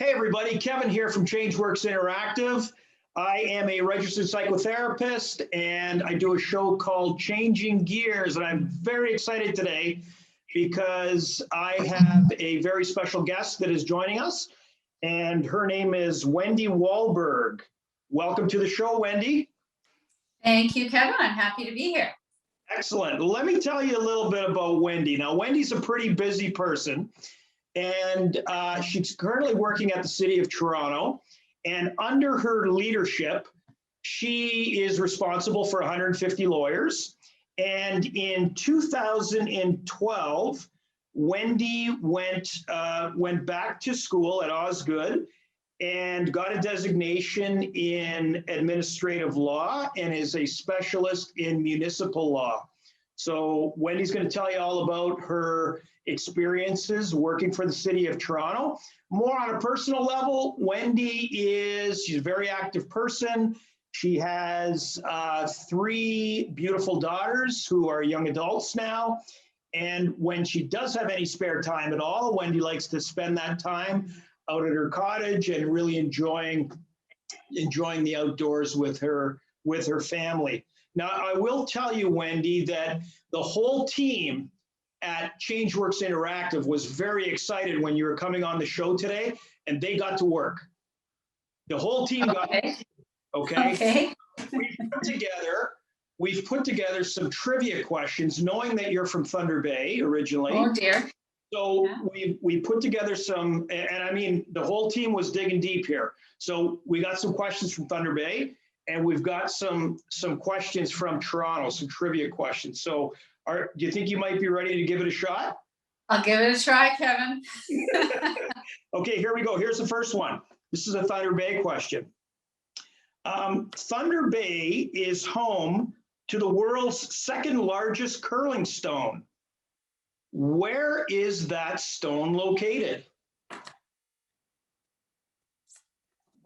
Hey everybody, Kevin here from ChangeWorks Interactive. I am a registered psychotherapist and I do a show called Changing Gears, and I'm very excited today because I have a very special guest that is joining us, and her name is Wendy Walberg. Welcome to the show, Wendy. Thank you, Kevin. I'm happy to be here. Excellent. Let me tell you a little bit about Wendy. Now, Wendy's a pretty busy person, and she's currently working at the City of Toronto. And under her leadership, she is responsible for 150 lawyers. And in 2012, Wendy went back to school at Osgood and got a designation in administrative law and is a specialist in municipal law. So Wendy's going to tell you all about her experiences working for the City of Toronto. More on a personal level, she's a very active person. She has 3 beautiful daughters who are young adults now. And when she does have any spare time at all, Wendy likes to spend that time out at her cottage and really enjoying the outdoors with her family. Now, I will tell you, Wendy, that the whole team at ChangeWorks Interactive was very excited when you were coming on the show today, and they got to work. The whole team got to work, okay? We've put together some trivia questions, knowing that you're from Thunder Bay originally. Oh dear. So we put together some, and I mean, the whole team was digging deep here. So we got some questions from Thunder Bay, and we've got some questions from Toronto, some trivia questions. So do you think you might be ready to give it a shot? I'll give it a try, Kevin. Okay, here we go. Here's the first one. This is a Thunder Bay question. Thunder Bay is home to the world's second largest curling stone. Where is that stone located?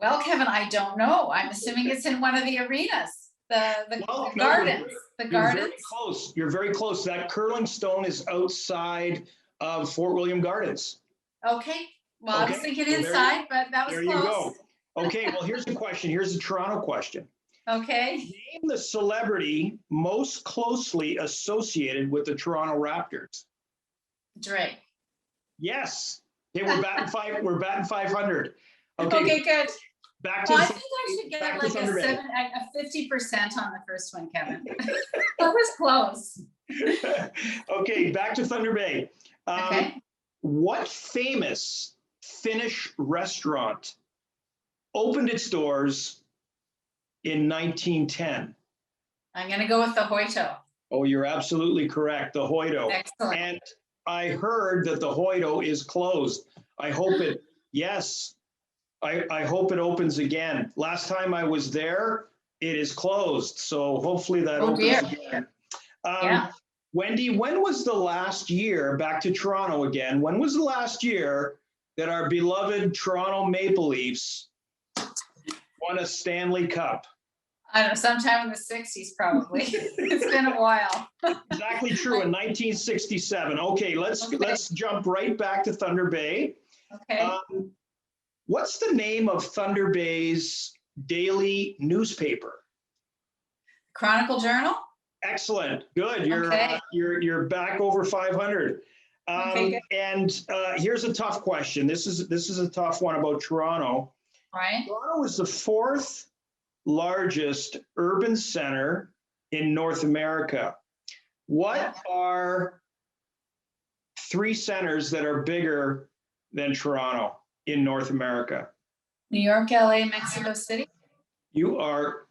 Well, Kevin, I don't know. I'm assuming it's in one of the arenas, the gardens. The gardens. Very close. You're very close. That curling stone is outside of Fort William Gardens. Okay. Well, I was thinking inside, but that was close. There you go. Okay. Well, here's the question. Here's the Toronto question. Okay. Name the celebrity most closely associated with the Toronto Raptors. Drake. Yes. Okay, we're batting 500. Okay, good. Back to I think I should get like a 50% on the first one, Kevin. That was close. Okay, back to Thunder Bay. Okay. What famous Finnish restaurant opened its doors in 1910? I'm going to go with the Hoito. Oh, you're absolutely correct. The Hoito. Excellent. And I heard that the Hoito is closed. I hope it, yes. I hope it opens again. Last time I was there, it is closed. So hopefully that opens again. Wendy, when was the last year, back to Toronto again, when was the last year that our beloved Toronto Maple Leafs won a Stanley Cup? I don't know, sometime in the 60s probably. It's been a while. Exactly true, in 1967. Okay, let's jump right back to Thunder Bay. Okay. What's the name of Thunder Bay's daily newspaper? Chronicle Journal. Excellent. Good. You're back over 500. Okay, and here's a tough question. This is a tough one about Toronto. Right. Toronto is the 4th largest urban center in North America. What are 3 centers that are bigger than Toronto in North America? New York, LA, Mexico City. You are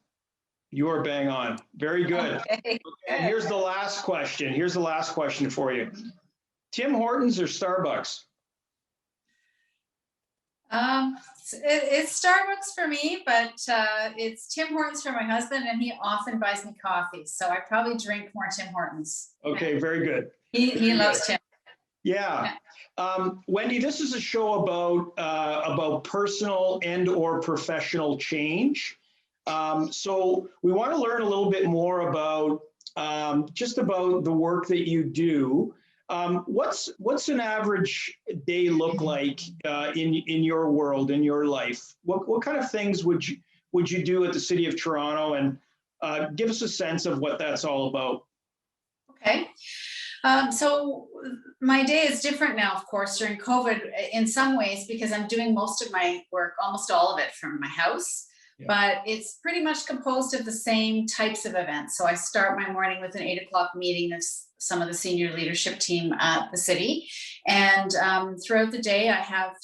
bang on. Very good. Okay. And here's the last question. Here's the last question for you. Tim Hortons or Starbucks? It's Starbucks for me, but it's Tim Hortons for my husband, and he often buys me coffee. So I probably drink more Tim Hortons. Okay, very good. He loves Tim. Yeah. Wendy, this is a show about personal and or professional change. So we want to learn a little bit more about just about the work that you do. What's an average day look like in your world, in your life? What kind of things would you do at the City of Toronto, and give us a sense of what that's all about? Okay. So my day is different now, of course, during COVID in some ways, because I'm doing most of my work, almost all of it from my house. Yeah. But it's pretty much composed of the same types of events. So I start my morning with an 8 o'clock meeting of some of the senior leadership team at the city. And throughout the day, I have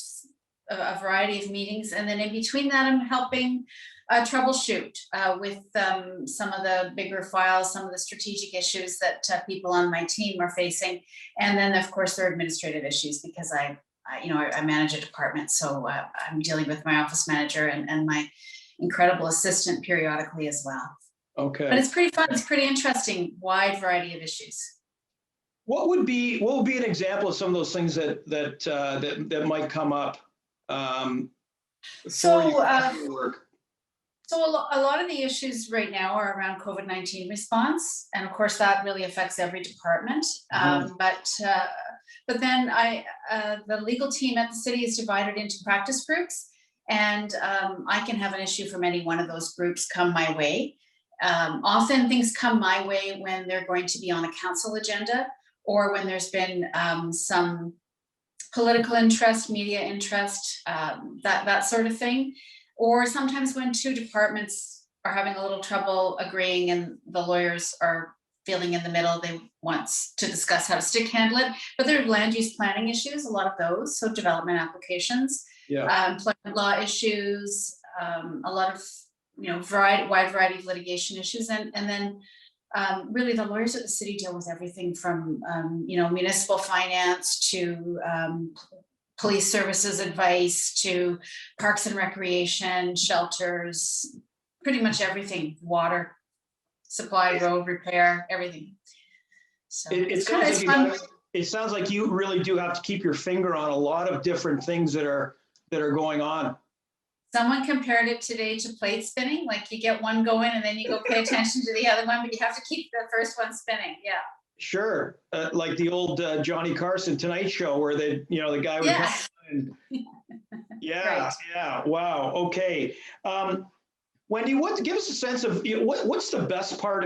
a variety of meetings. And then in between that, I'm helping troubleshoot with some of the bigger files, some of the strategic issues that people on my team are facing. And then of course there are administrative issues, because I manage a department. So I'm dealing with my office manager and my incredible assistant periodically as well. Okay. But it's pretty fun. It's pretty interesting, wide variety of issues. What would be an example of some of those things that might come up for your work? So a lot of the issues right now are around COVID-19 response, and of course that really affects every department. But then the legal team at the city is divided into practice groups, and I can have an issue from any one of those groups come my way. Often things come my way when they're going to be on a council agenda, or when there's been some political interest, media interest, that sort of thing. Or sometimes when two departments are having a little trouble agreeing and the lawyers are feeling in the middle, they want to discuss how to stick handle it. But there are land use planning issues, a lot of those, so development applications, employment law issues, a lot of wide variety of litigation issues, and then really the lawyers at the city deal with everything from municipal finance to police services advice to parks and recreation, shelters, pretty much everything, water supply, road repair, everything. So it sounds like you really do have to keep your finger on a lot of different things that are going on. Someone compared it today to plate spinning, like you get one going and then you go pay attention to the other one, but you have to keep the first one spinning. Yeah. Sure, like the old Johnny Carson Tonight Show, where the guy would come in. Right. Yeah. Wow. Okay, Wendy, give us a sense of what's the best part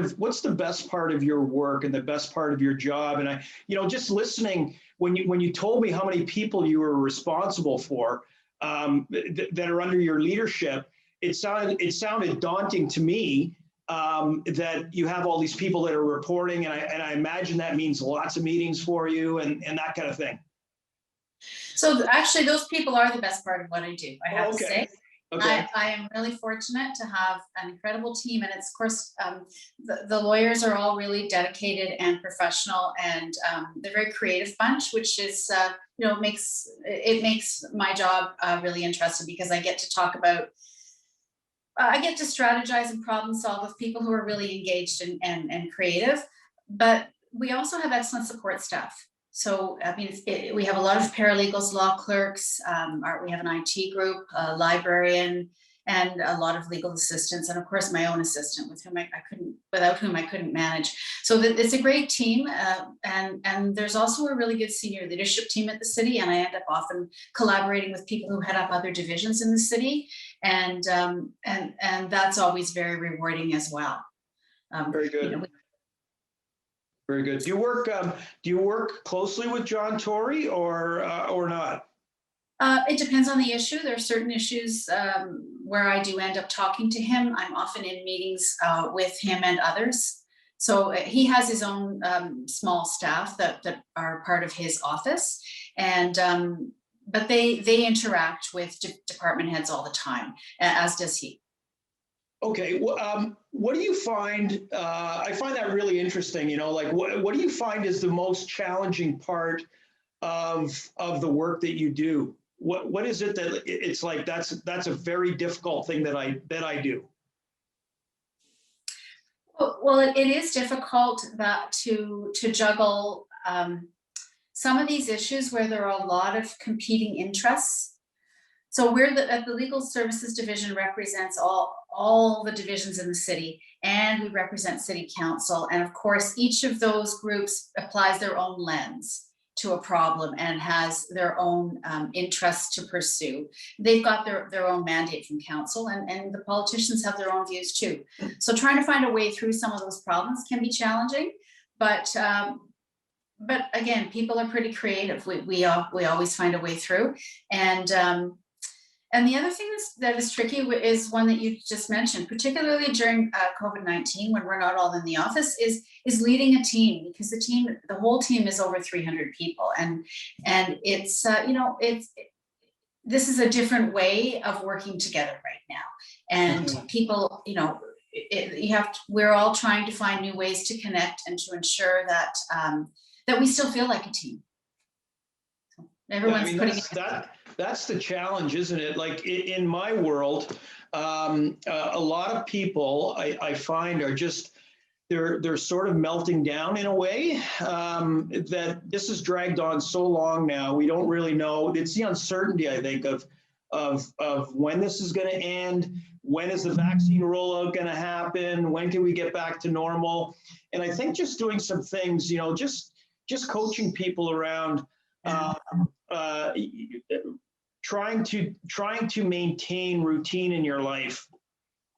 of your work and the best part of your job? And I, just listening when you told me how many people you were responsible for that are under your leadership, it sounded daunting to me. That you have all these people that are reporting, and I imagine that means lots of meetings for you and that kind of thing. So actually those people are the best part of what I do, I have to say. Okay. I am really fortunate to have an incredible team, and it's, of course, the lawyers are all really dedicated and professional, and they're a very creative bunch, which is makes my job really interesting, because I get to talk about I get to strategize and problem solve with people who are really engaged and creative, but we also have excellent support staff. So, I mean, we have a lot of paralegals, law clerks, we have an IT group, a librarian, and a lot of legal assistants, and of course my own assistant, without whom I couldn't manage. So it's a great team, and there's also a really good senior leadership team at the city, and I end up often collaborating with people who head up other divisions in the city, and that's always very rewarding as well. Very good. Very good. Do you work closely with John Tory or not? It depends on the issue. There are certain issues where I do end up talking to him. I'm often in meetings with him and others. So he has his own small staff that are part of his office, and but they interact with department heads all the time, as does he. Okay. Well, what do you find? I find that really interesting. Like what do you find is the most challenging part of the work that you do? What is it that it's like that's a very difficult thing that I do? Well, it is difficult to juggle some of these issues where there are a lot of competing interests. So the Legal Services Division represents all the divisions in the city, and we represent city council. And of course, each of those groups applies their own lens to a problem and has their own interests to pursue. They've got their own mandate from council, and the politicians have their own views too. So trying to find a way through some of those problems can be challenging, but again, people are pretty creative. We always find a way through. And the other thing that is tricky is one that you just mentioned, particularly during COVID-19, when we're not all in the office, is leading a team, because the whole team is over 300 people, and it's this is a different way of working together right now, and people, we're all trying to find new ways to connect and to ensure that that we still feel like a team. So everyone's putting that's the challenge, isn't it? Like in my world, a lot of people I find are just, they're sort of melting down in a way, that this has dragged on so long now. We don't really know. It's the uncertainty, I think, of when this is going to end. When is the vaccine rollout going to happen? When can we get back to normal? And I think just doing some things, just coaching people around, trying to maintain routine in your life,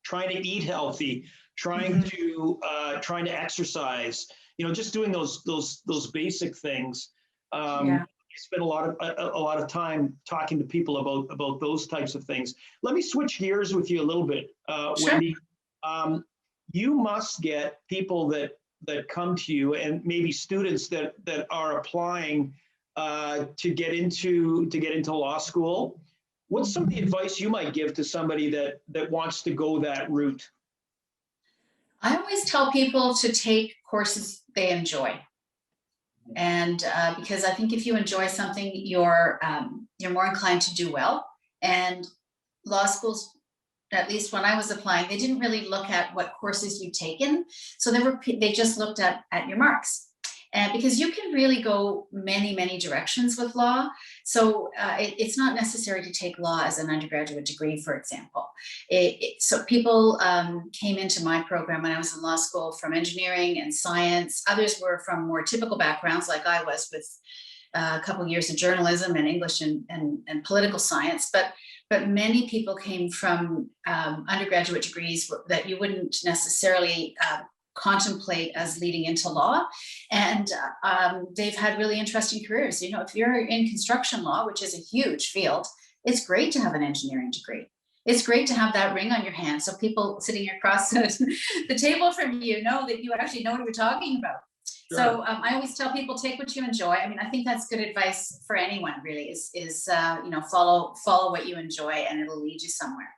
trying to eat healthy, trying to exercise, just doing those basic things. I spend a lot of time talking to people about those types of things. Let me switch gears with you a little bit, Sure. Wendy. You must get people that come to you, and maybe students that are applying to get into law school. What's some of the advice you might give to somebody that wants to go that route? I always tell people to take courses they enjoy, and because I think if you enjoy something, you're more inclined to do well. And law schools, at least when I was applying, they didn't really look at what courses you'd taken, so they just looked at your marks. And because you can really go many directions with law. So it's not necessary to take law as an undergraduate degree, for example. So people came into my program when I was in law school from engineering and science. Others were from more typical backgrounds, like I was, with a couple of years of journalism and English and political science. But many people came from undergraduate degrees that you wouldn't necessarily contemplate as leading into law, and they've had really interesting careers. If you're in construction law, which is a huge field, it's great to have an engineering degree. It's great to have that ring on your hand, so people sitting across the table from you know that you actually know what you're talking about. Sure. So I always tell people, take what you enjoy. I mean, I think that's good advice for anyone, really, is follow what you enjoy, and it'll lead you somewhere,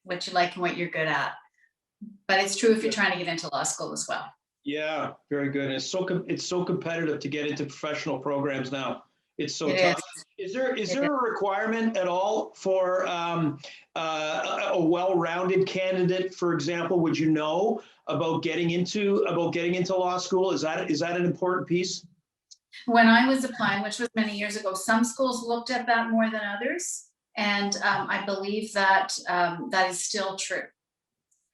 what you like and what you're good at. But it's true if you're trying to get into law school as well. Yeah, very good. It's so competitive to get into professional programs now. It's so tough. Is there a requirement at all for a well-rounded candidate? For example, would you know about getting into law school? Is that an important piece? When I was applying, which was many years ago, some schools looked at that more than others, and I believe that that is still true.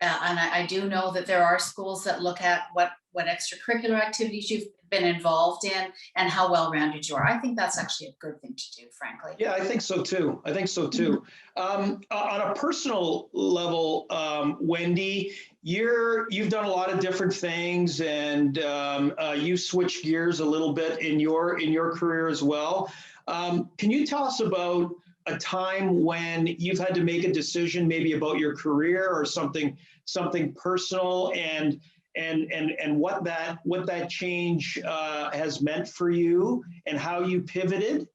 And I do know that there are schools that look at what extracurricular activities you've been involved in and how well-rounded you are. I think that's actually a good thing to do, frankly. Yeah, I think so too. On a personal level, Wendy, you've done a lot of different things, and you switched gears a little bit in your career as well. Can you tell us about a time when you've had to make a decision, maybe about your career or something personal, and what that change has meant for you, and how you pivoted?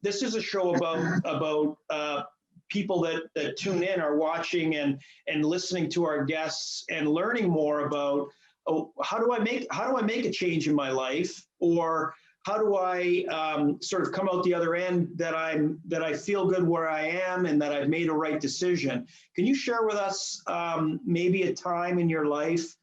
This is a show about people that tune in, are watching and listening to our guests and learning more about, how do I make a change in my life, or how do I sort of come out the other end that I feel good where I am and that I've made a right decision? Can you share with us maybe a time in your life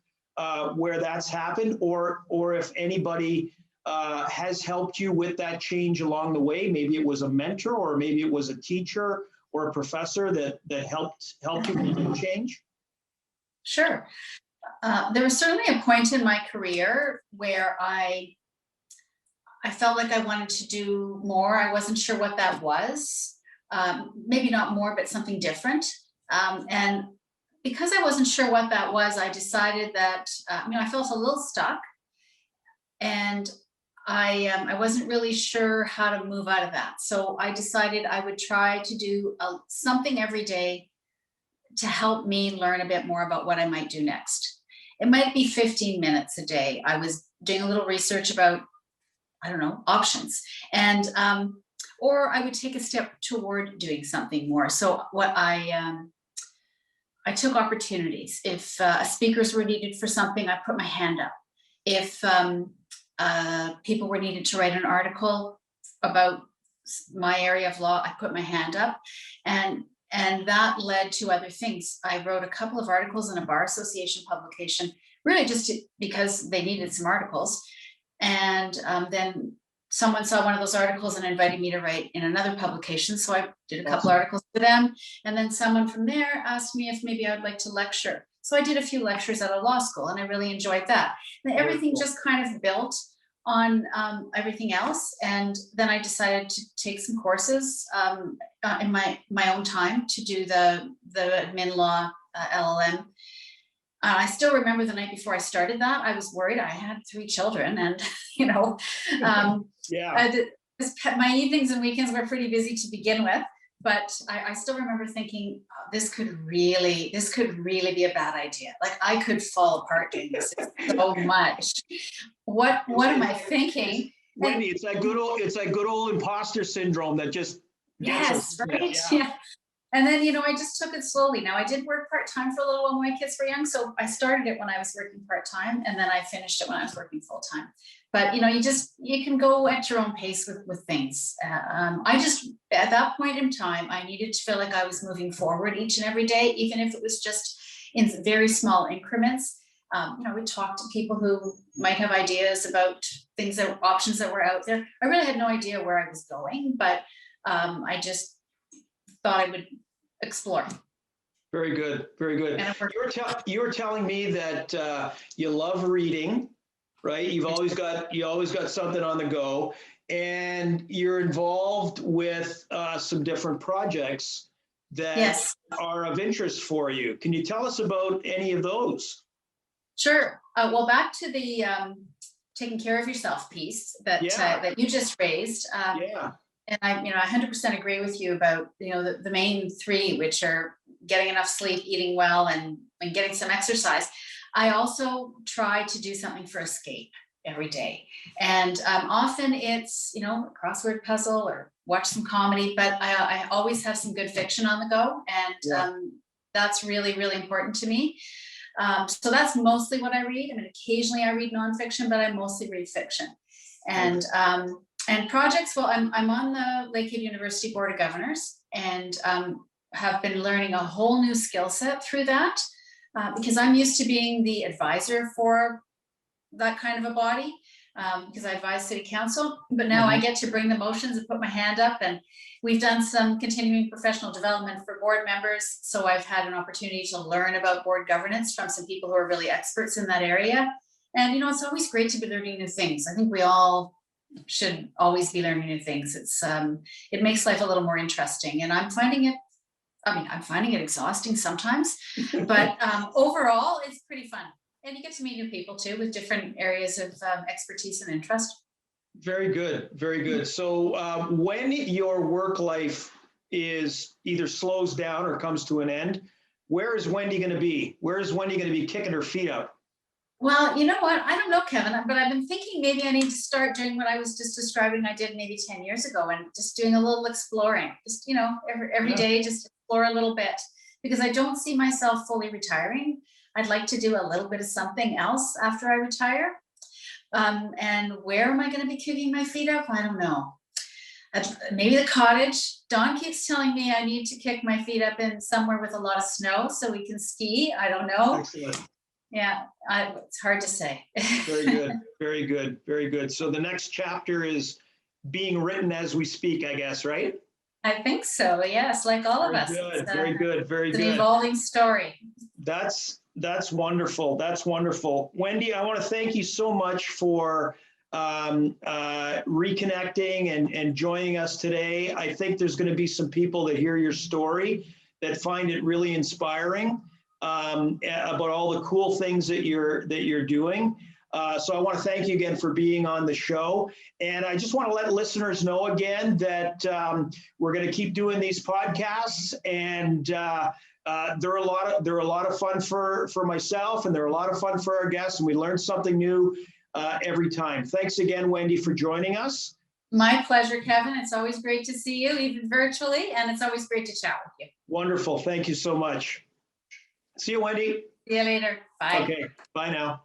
where that's happened, or if anybody has helped you with that change along the way? Maybe it was a mentor, or maybe it was a teacher or a professor that helped you make the change? Sure. There was certainly a point in my career where I felt like I wanted to do more. I wasn't sure what that was. Maybe not more, but something different. And because I wasn't sure what that was, I decided that, I felt a little stuck, and I wasn't really sure how to move out of that. So I decided I would try to do something every day to help me learn a bit more about what I might do next. It might be 15 minutes a day. I was doing a little research about, I don't know, options. And, or I would take a step toward doing something more. So what I took opportunities. If speakers were needed for something, I put my hand up. If people were needed to write an article about my area of law, I put my hand up. And that led to other things. I wrote a couple of articles in a bar association publication, really just because they needed some articles. And then someone saw one of those articles and invited me to write in another publication. So I did a couple articles for them. And then someone from there asked me if maybe I would like to lecture. So I did a few lectures at a law school, and I really enjoyed that. And everything just kind of built on everything else. And then I decided to take some courses in my own time to do the admin law LLM. I still remember the night before I started that, I was worried. I had 3 children, and my evenings and weekends were pretty busy to begin with. But I still remember thinking, oh, this could really be a bad idea. Like, I could fall apart doing this so much. What am I thinking? Wendy, it's that good old imposter syndrome that just yes, right? Yeah. And then, I just took it slowly. Now, I did work part-time for a little while when my kids were young. So I started it when I was working part-time, and then I finished it when I was working full-time. But, you can go at your own pace with things. I just, at that point in time, I needed to feel like I was moving forward each and every day, even if it was just in very small increments. We talked to people who might have ideas about options that were out there. I really had no idea where I was going, but I just thought I would explore. Very good, very good. You were telling me that you love reading, right? You always got something on the go, and you're involved with some different projects that are of interest for you. Can you tell us about any of those? Sure. Well, back to the taking care of yourself piece that you just raised. And I 100% agree with you about, the main 3, which are getting enough sleep, eating well, and getting some exercise. I also try to do something for escape every day. And often it's, a crossword puzzle or watch some comedy, but I always have some good fiction on the go. And that's really, really important to me. So that's mostly what I read. I mean, occasionally I read nonfiction, but I mostly read fiction. And projects, well, I'm on the Lakehead University Board of Governors, and have been learning a whole new skill set through that, because I'm used to being the advisor for that kind of a body, because I advise City Council, but now I get to bring the motions and put my hand up. And we've done some continuing professional development for board members. So I've had an opportunity to learn about board governance from some people who are really experts in that area. And, it's always great to be learning new things. I think we all should always be learning new things. It makes life a little more interesting, and I'm finding it exhausting sometimes, but overall it's pretty fun, and you get to meet new people too with different areas of expertise and interest. Very good, very good. So when your work life is either slows down or comes to an end, where is Wendy going to be? Where is Wendy going to be kicking her feet up? Well, you know what? I don't know, Kevin, but I've been thinking maybe I need to start doing what I was just describing I did maybe 10 years ago, and just doing a little exploring, just, every day, just explore a little bit, because I don't see myself fully retiring. I'd like to do a little bit of something else after I retire. And where am I going to be kicking my feet up? I don't know. Maybe the cottage. Don keeps telling me I need to kick my feet up in somewhere with a lot of snow so we can ski. I don't know. Excellent. Yeah, it's hard to say. Very good, very good, very good. So the next chapter is being written as we speak, I guess, right? I think so, yes, like all of us. Good, very good, very good. It's an evolving story. That's That's wonderful. That's wonderful. Wendy, I want to thank you so much for reconnecting and joining us today. I think there's going to be some people that hear your story that find it really inspiring about all the cool things that you're doing. So I want to thank you again for being on the show. And I just want to let listeners know again that we're going to keep doing these podcasts, and they're a lot of fun for myself, and they're a lot of fun for our guests, and we learn something new every time. Thanks again, Wendy, for joining us. My pleasure, Kevin. It's always great to see you, even virtually, and it's always great to chat with you. Wonderful. Thank you so much. See you, Wendy. See you later. Bye. Okay. Bye now.